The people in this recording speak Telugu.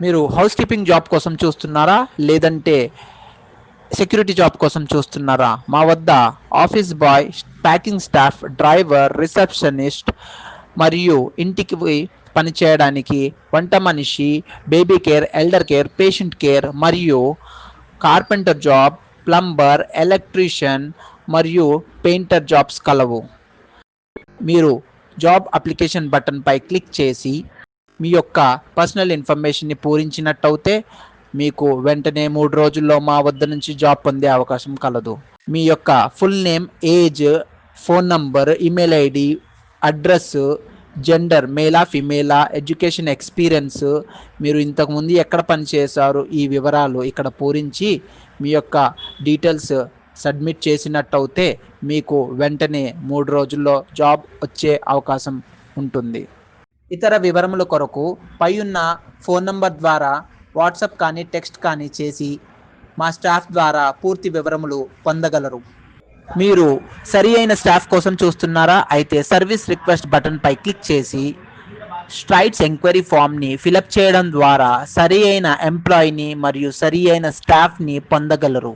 మీరు హౌస్ కీపింగ్ జాబ్ కోసం చూస్తున్నారా, లేదంటే సెక్యూరిటీ జాబ్ కోసం చూస్తున్నారా? మా వద్ద office boy, packing staff, driver, receptionist మరియు ఇంటికి పని చేయడానికి వంట మనిషి, baby care, elder care, patient care మరియు కార్పెంటర్ జాబ్, ప్లంబర్, ఎలక్ట్రీషియన్ మరియు పెయింటర్ జాబ్స్ కలవు. మీరు జాబ్ అప్లికేషన్ బటన్పై క్లిక్ చేసి మీ యొక్క పర్సనల్ ఇన్ఫర్మేషన్ని పూరించినట్టయితే మీకు వెంటనే 3 రోజుల్లో మా వద్ద నుంచి జాబ్ పొందే అవకాశం కలదు. మీ యొక్క full name, age, phone number, email ID, address, gender మేలా ఫిమేలా, ఎడ్యుకేషన్ ఎక్స్పీరియన్స్, మీరు ఇంతకుముందు ఎక్కడ పనిచేశారు, ఈ వివరాలు ఇక్కడ పూరించి మీ యొక్క డీటెయిల్స్ సబ్మిట్ చేసినట్టయితే మీకు వెంటనే 3 రోజుల్లో జాబ్ వచ్చే అవకాశం ఉంటుంది. ఇతర వివరముల కొరకు పై ఉన్న ఫోన్ నంబర్ ద్వారా వాట్సాప్ కానీ టెక్స్ట్ కానీ చేసి మా స్టాఫ్ ద్వారా పూర్తి వివరములు పొందగలరు. మీరు సరి అయిన స్టాఫ్ కోసం చూస్తున్నారా? అయితే సర్వీస్ రిక్వెస్ట్ బటన్పై క్లిక్ చేసి స్ట్రైట్స్ ఎంక్వైరీ ఫామ్ని ఫిలప్ చేయడం ద్వారా సరి అయిన ఎంప్లాయీని మరియు సరి అయిన స్టాఫ్ని పొందగలరు.